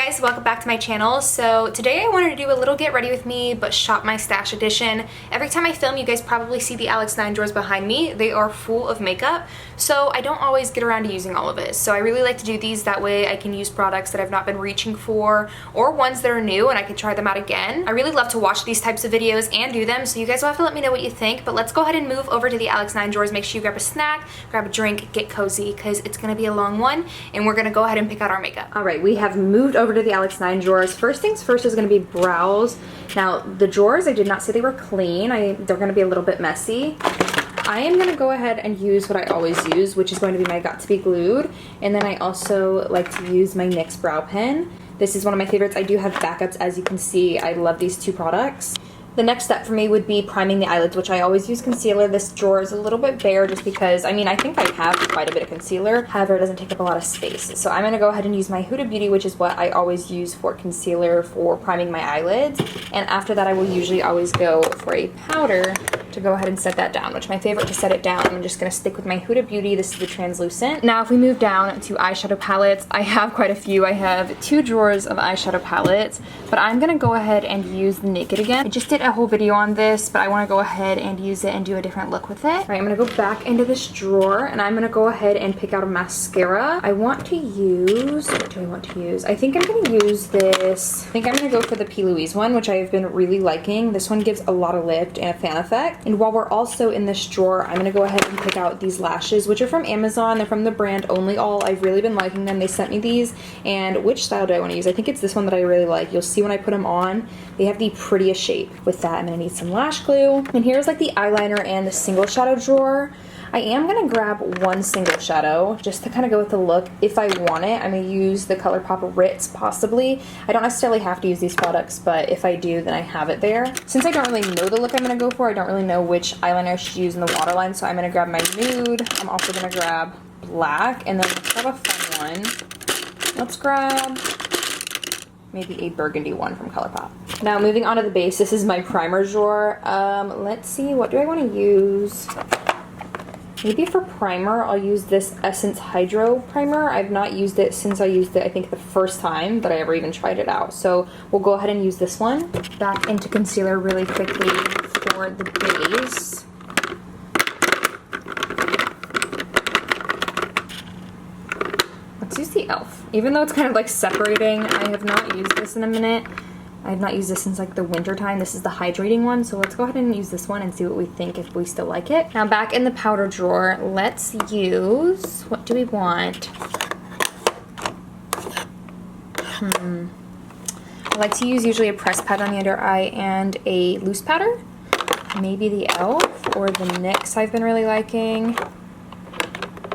guys, welcome back to my channel. So today I wanted to do a little get ready with me but shop my stash edition. Every time I film, you guys probably see the Alex 9 drawers behind me. They are full of makeup, so I don't always get around to using all of it. So I really like to do these, that way I can use products that I've not been reaching for or ones that are new and I can try them out again. I really love to watch these types of videos and do them, so you guys will have to let me know what you think. But let's go ahead and move over to the Alex 9 drawers. Make sure you grab a snack, grab a drink, get cozy, because it's gonna be a long one and we're gonna go ahead and pick out our makeup. All right, we have moved over to the Alex 9 drawers. First things first is going to be brows. Now, the drawers, I did not say they were clean. They're going to be a little bit messy. I am going to go ahead and use what I always use, which is going to be my Got To Be Glued. And then I also like to use my NYX brow pen. This is one of my favorites. I do have backups, as you can see. I love these two products. The next step for me would be priming the eyelids, which I always use concealer. This drawer is a little bit bare just because, I mean, I think I have quite a bit of concealer. However, it doesn't take up a lot of space. So I'm going to go ahead and use my Huda Beauty, which is what I always use for concealer for priming my eyelids. And after that, I will usually always go for a powder to go ahead and set that down, which my favorite to set it down. I'm just going to stick with my Huda Beauty. This is the translucent. Now, if we move down to eyeshadow palettes, I have quite a few. I have 2 drawers of eyeshadow palettes, but I'm going to go ahead and use the Naked again. I just did a whole video on this, but I want to go ahead and use it and do a different look with it. All right, I'm going to go back into this drawer and I'm going to go ahead and pick out a mascara. I want to use, what do I want to use? I think I'm going to use this. I think I'm going to go for the P. Louise one, which I've been really liking. This one gives a lot of lift and a fan effect. And while we're also in this drawer, I'm going to go ahead and pick out these lashes, which are from Amazon. They're from the brand Only All. I've really been liking them. They sent me these, and which style do I want to use? I think it's this one that I really like. You'll see when I put them on, they have the prettiest shape. With that, I'm going to need some lash glue. And here's like the eyeliner and the single shadow drawer. I am going to grab one single shadow just to kind of go with the look. If I want it, I'm going to use the ColourPop Ritz, possibly. I don't necessarily have to use these products, but if I do, then I have it there. Since I don't really know the look I'm going to go for, I don't really know which eyeliner I should use in the waterline, so I'm going to grab my nude. I'm also going to grab black, and then let's grab a fun one. Let's grab maybe a burgundy one from ColourPop. Now, moving on to the base, this is my primer drawer. Let's see, what do I want to use? Maybe for primer, I'll use this Essence Hydro Primer. I've not used it since I used it, I think, the first time that I ever even tried it out. So we'll go ahead and use this one. Back into concealer really quickly for the base. Let's use the e.l.f. Even though it's kind of like separating, I have not used this in a minute. I have not used this since like the winter time. This is the hydrating one, so let's go ahead and use this one and see what we think, if we still like it. Now back in the powder drawer, let's use, what do we want? I like to use usually a pressed powder on the under eye and a loose powder. Maybe the e.l.f. or the NYX I've been really liking.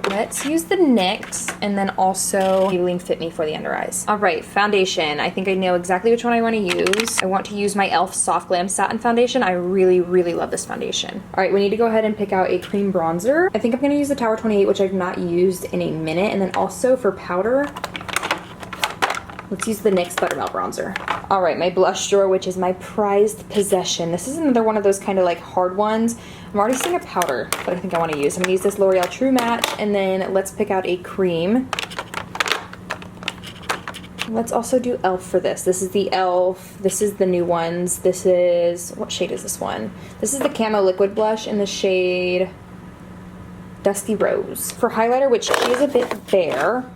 Let's use the NYX, and then also Maybelline Fit Me for the under eyes. All right, foundation. I think I know exactly which one I want to use. I want to use my e.l.f. Soft Glam Satin Foundation. I really, really love this foundation. All right, we need to go ahead and pick out a cream bronzer. I think I'm going to use the Tower 28, which I've not used in a minute. And then also for powder, let's use the NYX Buttermelt Bronzer. All right, my blush drawer, which is my prized possession. This is another one of those kind of like hard ones. I'm already seeing a powder that I think I want to use. I'm going to use this L'Oreal True Match, and then let's pick out a cream. Let's also do e.l.f. for this. This is the e.l.f. This is the new ones. This is, what shade is this one? This is the Camo Liquid Blush in the shade Dusty Rose. For highlighter, which is a bit bare,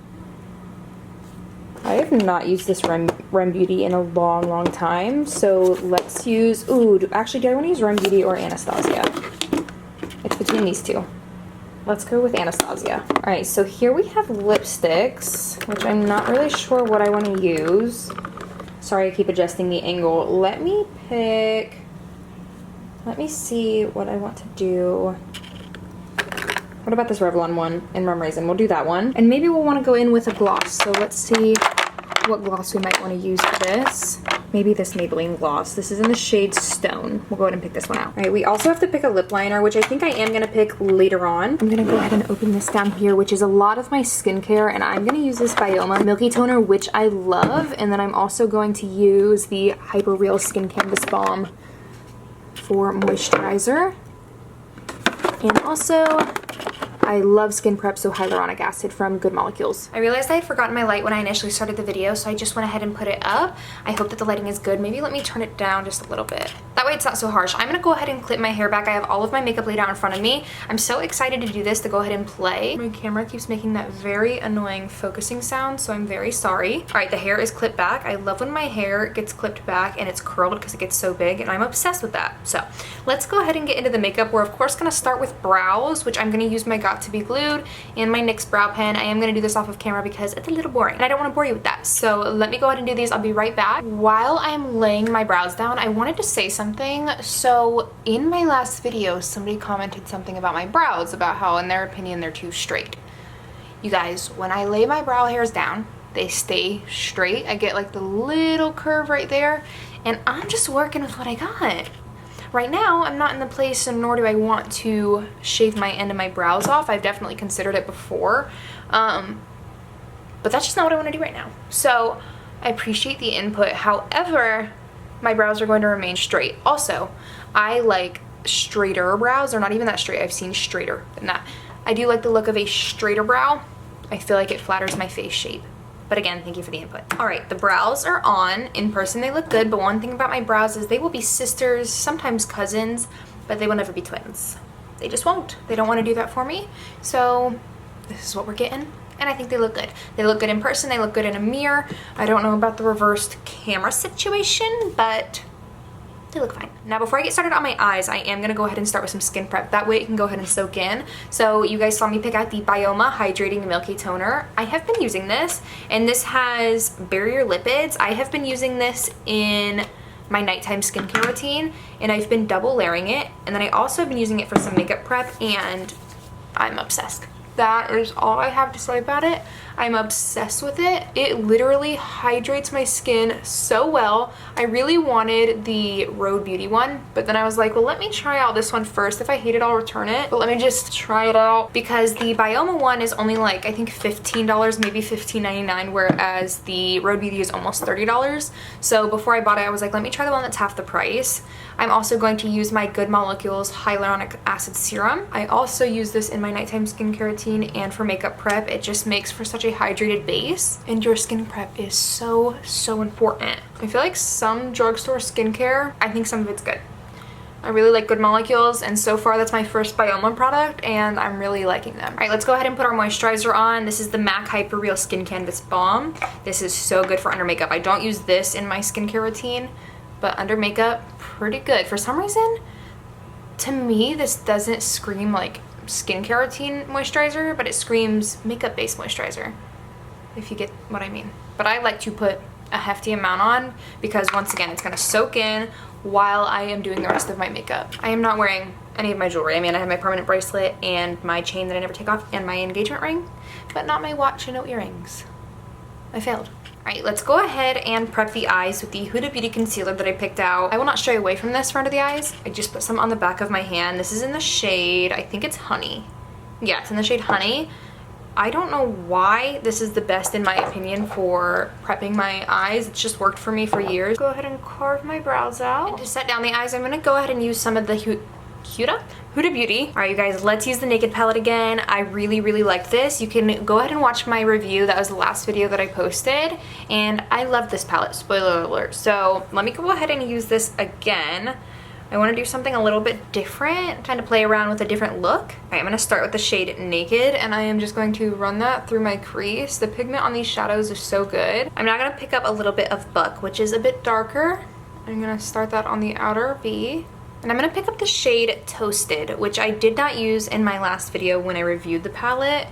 I have not used this Rem Beauty in a long, long time, so let's use, actually, do I want to use Rem Beauty or Anastasia? It's between these two. Let's go with Anastasia. All right, so here we have lipsticks, which I'm not really sure what I want to use. Sorry, I keep adjusting the angle. Let me see what I want to do. What about this Revlon one in Rum Raisin? We'll do that one. And maybe we'll want to go in with a gloss. So let's see what gloss we might want to use for this. Maybe this Maybelline gloss. This is in the shade Stone. We'll go ahead and pick this one out. All right, we also have to pick a lip liner, which I think I am going to pick later on. I'm going to go ahead and open this down here, which is a lot of my skincare. And I'm going to use this Bioma Milky Toner, which I love. And then I'm also going to use the Hyper Real Skin Canvas Balm for moisturizer. And also, I love skin prep, so hyaluronic acid from Good Molecules. I realized I had forgotten my light when I initially started the video, so I just went ahead and put it up. I hope that the lighting is good. Maybe let me turn it down just a little bit. That way it's not so harsh. I'm gonna go ahead and clip my hair back. I have all of my makeup laid out in front of me. I'm so excited to do this, to go ahead and play. My camera keeps making that very annoying focusing sound, so I'm very sorry. All right, the hair is clipped back. I love when my hair gets clipped back and it's curled because it gets so big, and I'm obsessed with that. So let's go ahead and get into the makeup. We're of course gonna start with brows, which I'm gonna use my Got To Be Glued and my NYX brow pen. I am gonna do this off of camera because it's a little boring and I don't wanna bore you with that. So let me go ahead and do these. I'll be right back. While I'm laying my brows down, I wanted to say something. So in my last video, somebody commented something about my brows, about how in their opinion they're too straight. You guys, when I lay my brow hairs down, they stay straight. I get like the little curve right there, and I'm just working with what I got. Right now, I'm not in the place, and nor do I want to shave my end of my brows off. I've definitely considered it before, but that's just not what I want to do right now. So I appreciate the input. However, my brows are going to remain straight. Also, I like straighter brows. They're not even that straight. I've seen straighter than that. I do like the look of a straighter brow. I feel like it flatters my face shape. But again, thank you for the input. All right, the brows are on. In person, they look good, but one thing about my brows is they will be sisters, sometimes cousins, but they will never be twins. They just won't. They don't want to do that for me. So this is what we're getting, and I think they look good. They look good in person. They look good in a mirror. I don't know about the reversed camera situation, but they look fine. Now, before I get started on my eyes, I am gonna go ahead and start with some skin prep. That way it can go ahead and soak in. So you guys saw me pick out the Bioma Hydrating Milky Toner. I have been using this, and this has barrier lipids. I have been using this in my nighttime skincare routine, and I've been double layering it. And then I also have been using it for some makeup prep, and I'm obsessed. That is all I have to say about it. I'm obsessed with it. It literally hydrates my skin so well. I really wanted the Rhode Beauty one, but then I was like, well, let me try out this one first. If I hate it, I'll return it. But let me just try it out, because the Bioma one is only like, I think $15, maybe $15.99, whereas the Rhode Beauty is almost $30. So before I bought it, I was like, let me try the one that's half the price. I'm also going to use my Good Molecules Hyaluronic Acid Serum. I also use this in my nighttime skincare routine and for makeup prep. It just makes for such a hydrated base, and your skin prep is so important. I feel like some drugstore skincare, I think some of it's good. I really like Good Molecules, and so far that's my first Bioma product, and I'm really liking them. All right, let's go ahead and put our moisturizer on. This is the MAC Hyper Real Skin Canvas Balm. This is so good for under makeup. I don't use this in my skincare routine, but under makeup, pretty good. For some reason, to me, this doesn't scream like skincare routine moisturizer, but it screams makeup based moisturizer, if you get what I mean. But I like to put a hefty amount on, because once again, it's gonna soak in while I am doing the rest of my makeup. I am not wearing any of my jewelry. I mean, I have my permanent bracelet and my chain that I never take off and my engagement ring, but not my watch and no earrings. I failed. All right, let's go ahead and prep the eyes with the Huda Beauty concealer that I picked out. I will not stray away from this for under the eyes. I just put some on the back of my hand. This is in the shade, I think it's Honey. Yeah, it's in the shade Honey. I don't know why this is the best in my opinion for prepping my eyes. It's just worked for me for years. Go ahead and carve my brows out. And to set down the eyes, I'm gonna go ahead and use some of the Huda Beauty. All right, you guys, let's use the Naked palette again. I really liked this. You can go ahead and watch my review. That was the last video that I posted, and I love this palette, spoiler alert. So let me go ahead and use this again. I want to do something a little bit different, kind of play around with a different look. All right, I'm going to start with the shade Naked, and I am just going to run that through my crease. The pigment on these shadows is so good. I'm now going to pick up a little bit of Buck, which is a bit darker. I'm going to start that on the outer V. And I'm going to pick up the shade Toasted, which I did not use in my last video when I reviewed the palette.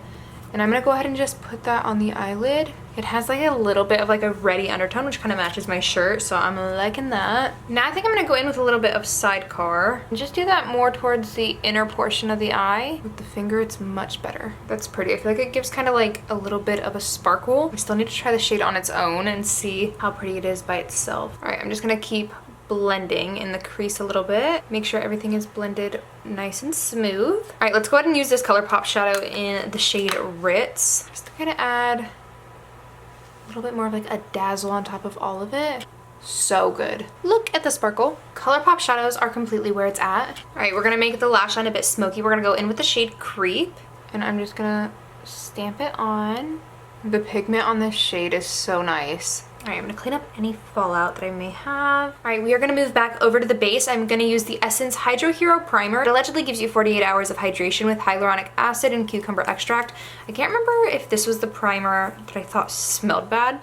And I'm going to go ahead and just put that on the eyelid. It has like a little bit of like a reddy undertone, which kind of matches my shirt, so I'm liking that. Now I think I'm going to go in with a little bit of Sidecar. And just do that more towards the inner portion of the eye. With the finger, it's much better. That's pretty. I feel like it gives kind of like a little bit of a sparkle. I still need to try the shade on its own and see how pretty it is by itself. All right, I'm just going to keep blending in the crease a little bit. Make sure everything is blended nice and smooth. All right, let's go ahead and use this ColourPop shadow in the shade Ritz. Just to kind of add a little bit more of like a dazzle on top of all of it. So good. Look at the sparkle. ColourPop shadows are completely where it's at. All right, we're gonna make the lash line a bit smoky. We're gonna go in with the shade Creep. And I'm just gonna stamp it on. The pigment on this shade is so nice. All right, I'm gonna clean up any fallout that I may have. All right, we are gonna move back over to the base. I'm gonna use the Essence Hydro Hero Primer. It allegedly gives you 48 hours of hydration with hyaluronic acid and cucumber extract. I can't remember if this was the primer that I thought smelled bad.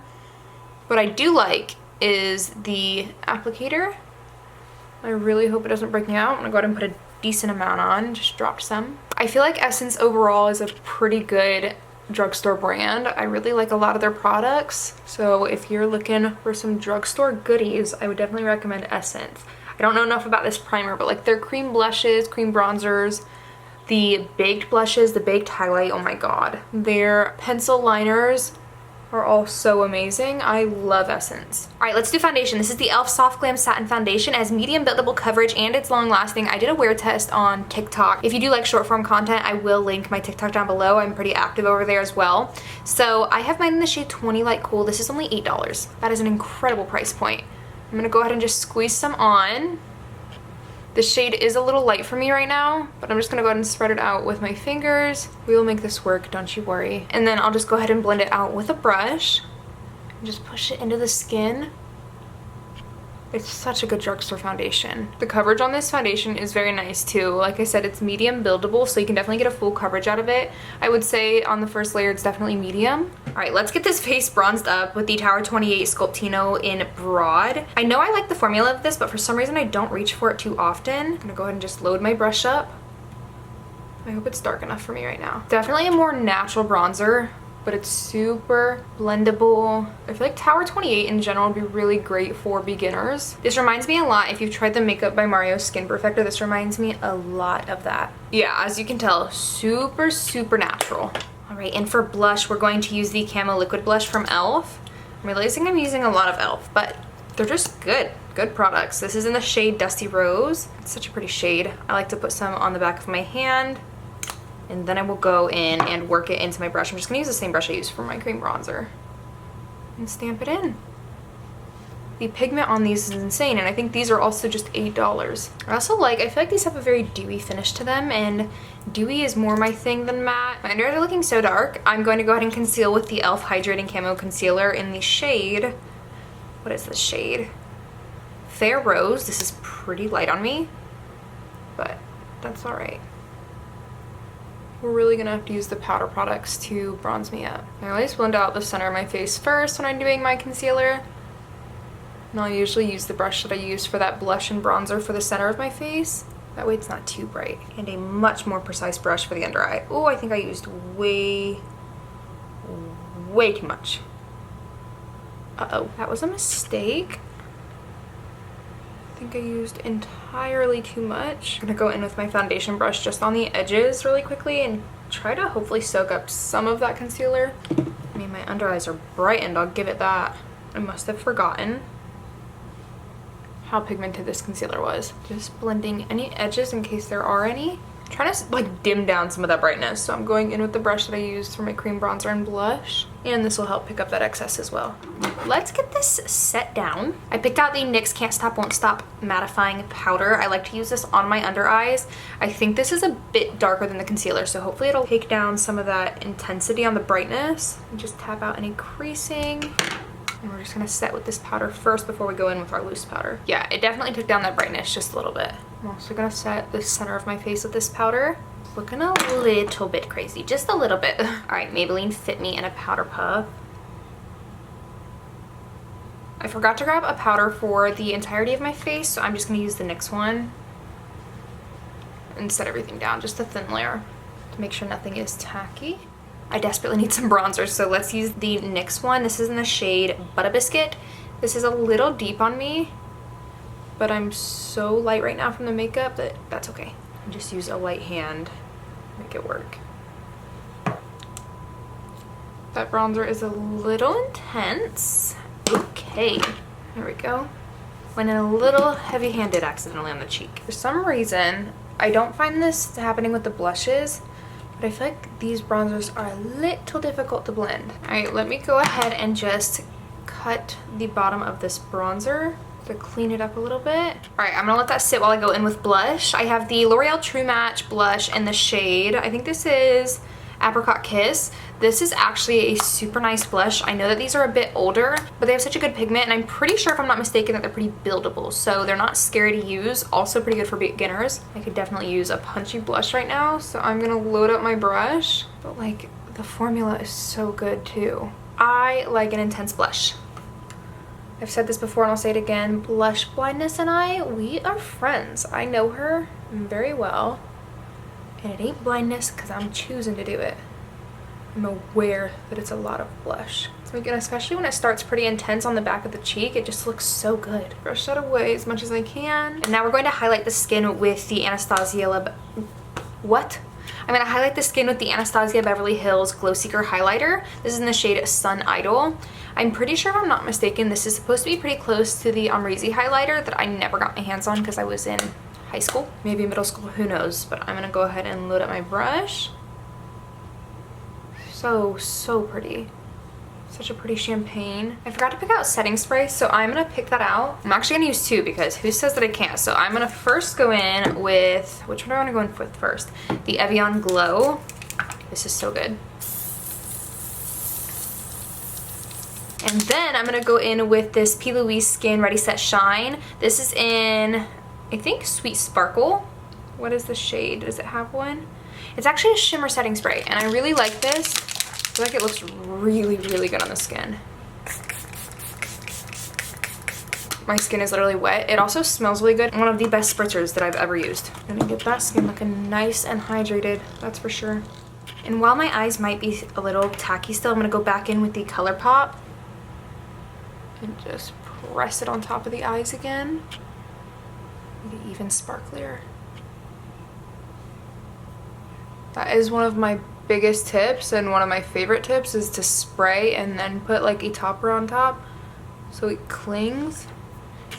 What I do like is the applicator. I really hope it doesn't break me out. I'm gonna go ahead and put a decent amount on, just dropped some. I feel like Essence overall is a pretty good drugstore brand. I really like a lot of their products. So if you're looking for some drugstore goodies, I would definitely recommend Essence. I don't know enough about this primer, but like their cream blushes, cream bronzers, the baked blushes, the baked highlight, oh my god. Their pencil liners are all so amazing. I love Essence. All right, let's do foundation. This is the e.l.f. Soft Glam Satin Foundation. It has medium buildable coverage and it's long lasting. I did a wear test on TikTok. If you do like short form content, I will link my TikTok down below. I'm pretty active over there as well. So I have mine in the shade 20 Light Cool. This is only $8. That is an incredible price point. I'm gonna go ahead and just squeeze some on. The shade is a little light for me right now, but I'm just gonna go ahead and spread it out with my fingers. We will make this work, don't you worry. And then I'll just go ahead and blend it out with a brush and just push it into the skin. It's such a good drugstore foundation. The coverage on this foundation is very nice too. Like I said, it's medium buildable, so you can definitely get a full coverage out of it. I would say on the first layer, it's definitely medium. All right, let's get this face bronzed up with the Tower 28 Sculptino in Broad. I know I like the formula of this, but for some reason I don't reach for it too often. I'm gonna go ahead and just load my brush up. I hope it's dark enough for me right now. Definitely a more natural bronzer, but it's super blendable. I feel like Tower 28 in general would be really great for beginners. This reminds me a lot, if you've tried the Makeup by Mario Skin Perfector, this reminds me a lot of that. Yeah, as you can tell, super, super natural. All right, and for blush, we're going to use the Camo Liquid Blush from e.l.f. I'm realizing I'm using a lot of e.l.f., but they're just good products. This is in the shade Dusty Rose. It's such a pretty shade. I like to put some on the back of my hand, and then I will go in and work it into my brush. I'm just gonna use the same brush I used for my cream bronzer and stamp it in. The pigment on these is insane, and I think these are also just $8. I also I feel like these have a very dewy finish to them, and dewy is more my thing than matte. My under eyes are looking so dark. I'm going to go ahead and conceal with the e.l.f. Hydrating Camo Concealer in the shade, what is this shade? Fair Rose. This is pretty light on me, but that's all right. We're really gonna have to use the powder products to bronze me up. I always blend out the center of my face first when I'm doing my concealer. And I'll usually use the brush that I used for that blush and bronzer for the center of my face. That way it's not too bright. And a much more precise brush for the under eye. Oh, I think I used way too much. Uh-oh, that was a mistake. I think I used entirely too much. I'm gonna go in with my foundation brush just on the edges really quickly and try to hopefully soak up some of that concealer. I mean, my under eyes are brightened, I'll give it that. I must have forgotten how pigmented this concealer was. Just blending any edges in case there are any. I'm trying to dim down some of that brightness. So I'm going in with the brush that I used for my cream bronzer and blush. And this will help pick up that excess as well. Let's get this set down. I picked out the NYX Can't Stop Won't Stop mattifying powder. I like to use this on my under eyes. I think this is a bit darker than the concealer, so hopefully it'll take down some of that intensity on the brightness. And just tap out any creasing. And we're just gonna set with this powder first before we go in with our loose powder. Yeah, it definitely took down that brightness just a little bit. I'm also gonna set the center of my face with this powder. Looking a little bit crazy, just a little bit. All right, Maybelline Fit Me in a powder puff. I forgot to grab a powder for the entirety of my face, so I'm just gonna use the NYX one and set everything down, just a thin layer to make sure nothing is tacky. I desperately need some bronzer, so let's use the NYX one. This is in the shade Butter Biscuit. This is a little deep on me, but I'm so light right now from the makeup that that's okay. I just use a light hand, make it work. That bronzer is a little intense. Okay, there we go. Went in a little heavy-handed accidentally on the cheek. For some reason, I don't find this happening with the blushes, but I feel like these bronzers are a little difficult to blend. All right, let me go ahead and just cut the bottom of this bronzer to clean it up a little bit. All right, I'm gonna let that sit while I go in with blush. I have the L'Oreal True Match blush in the shade, I think this is Apricot Kiss. This is actually a super nice blush. I know that these are a bit older, but they have such a good pigment, and I'm pretty sure, if I'm not mistaken, that they're pretty buildable, so they're not scary to use. Also pretty good for beginners. I could definitely use a punchy blush right now, so I'm gonna load up my brush. But like, the formula is so good too. I like an intense blush. I've said this before and I'll say it again. Blush Blindness and I, we are friends. I know her very well, and it ain't blindness because I'm choosing to do it. I'm aware that it's a lot of blush. So again, especially when it starts pretty intense on the back of the cheek, it just looks so good. Brush that away as much as I can. And now we're going to highlight the skin with the Anastasia I'm going to highlight the skin with the Anastasia Beverly Hills Glow Seeker Highlighter. This is in the shade Sun Idol. I'm pretty sure, if I'm not mistaken, this is supposed to be pretty close to the Amrezy highlighter that I never got my hands on because I was in high school, maybe middle school, who knows. But I'm going to go ahead and load up my brush. So pretty. Such a pretty champagne. I forgot to pick out setting spray, so I'm gonna pick that out. I'm actually gonna use two because who says that I can't? So I'm gonna first go in with, which one do I wanna go in with first? The Evian Glow. This is so good. And then I'm gonna go in with this P. Louise Skin Ready Set Shine. This is in, I think, Sweet Sparkle. What is the shade? Does it have one? It's actually a shimmer setting spray, and I really like this. I feel like it looks really good on the skin. My skin is literally wet. It also smells really good. One of the best spritzers that I've ever used. I'm gonna get that skin looking nice and hydrated, that's for sure. And while my eyes might be a little tacky still, I'm gonna go back in with the ColourPop and just press it on top of the eyes again. Make it even sparklier. That is one of my biggest tips, and one of my favorite tips is to spray and then put like a topper on top so it clings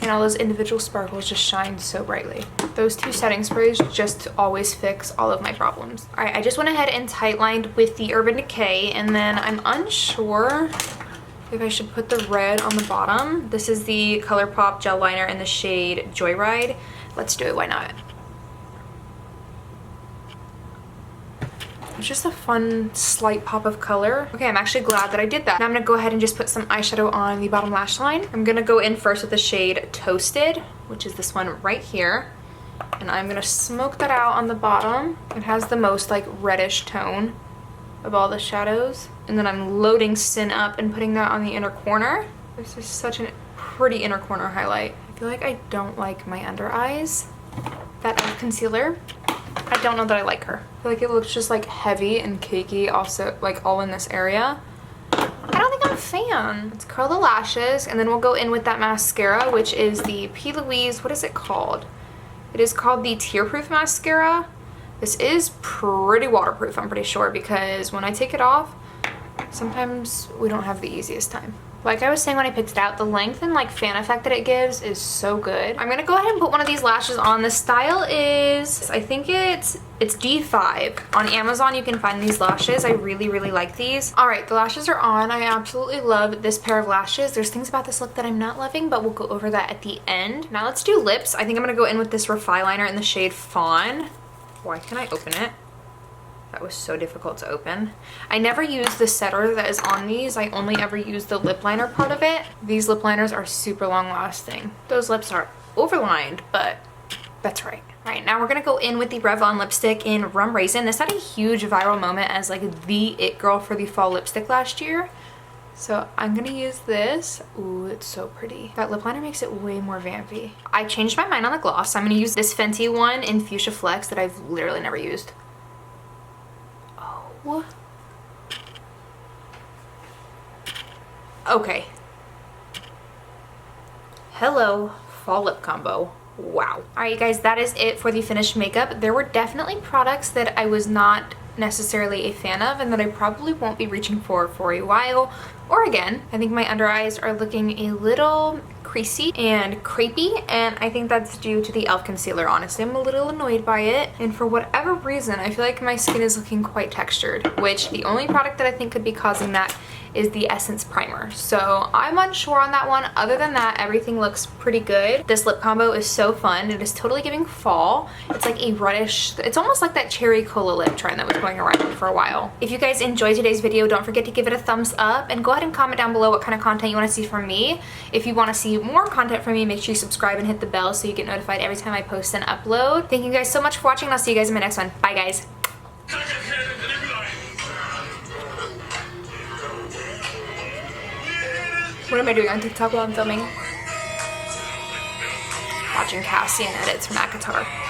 and all those individual sparkles just shine so brightly. Those two setting sprays just always fix all of my problems. All right, I just went ahead and tight lined with the Urban Decay, and then I'm unsure if I should put the red on the bottom. This is the ColourPop gel liner in the shade Joyride. Let's do it, why not? It's just a fun slight pop of color. Okay, I'm actually glad that I did that. Now I'm gonna go ahead and just put some eyeshadow on the bottom lash line. I'm gonna go in first with the shade Toasted, which is this one right here. And I'm gonna smoke that out on the bottom. It has the most like reddish tone of all the shadows. And then I'm loading Sin Up and putting that on the inner corner. This is such a pretty inner corner highlight. I feel like I don't like my under eyes. That e.l.f. concealer, I don't know that I like her. I feel like it looks just like heavy and cakey, also like all in this area. I don't think I'm a fan. Let's curl the lashes, and then we'll go in with that mascara, which is the P. Louise, what is it called? It is called the Tearproof Mascara. This is pretty waterproof, I'm pretty sure, because when I take it off, sometimes we don't have the easiest time. Like I was saying when I picked it out, the length and like fan effect that it gives is so good. I'm gonna go ahead and put one of these lashes on. The style is, I think it's D5. On Amazon you can find these lashes. I really like these. All right, the lashes are on. I absolutely love this pair of lashes. There's things about this look that I'm not loving, but we'll go over that at the end. Now let's do lips. I think I'm gonna go in with this Refi liner in the shade Fawn. Why can't I open it? That was so difficult to open. I never use the setter that is on these. I only ever use the lip liner part of it. These lip liners are super long lasting. Those lips are overlined, but that's right. All right, now we're gonna go in with the Revlon lipstick in Rum Raisin. This had a huge viral moment as like the it girl for the fall lipstick last year. So I'm gonna use this. Ooh, it's so pretty. That lip liner makes it way more vampy. I changed my mind on the gloss. I'm gonna use this Fenty one in Fuchsia Flex that I've literally never used. Okay. Hello, fall lip combo. Wow. Alright, you guys, that is it for the finished makeup. There were definitely products that I was not necessarily a fan of and that I probably won't be reaching for a while or again. I think my under eyes are looking a little creasy and crepey, and I think that's due to the e.l.f. concealer. Honestly, I'm a little annoyed by it, and for whatever reason I feel like my skin is looking quite textured, which the only product that I think could be causing that is the Essence Primer. So I'm unsure on that one. Other than that, everything looks pretty good. This lip combo is so fun. It is totally giving fall. It's like a reddish, it's almost like that cherry cola lip trend that was going around for a while. If you guys enjoyed today's video, don't forget to give it a thumbs up and go ahead and comment down below what kind of content you want to see from me. If you want to see more content from me, make sure you subscribe and hit the bell so you get notified every time I post and upload. Thank you guys so much for watching, and I'll see you guys in my next one. Bye guys. What am I doing on TikTok while I'm filming? Watching Cassie and edits from Akatar.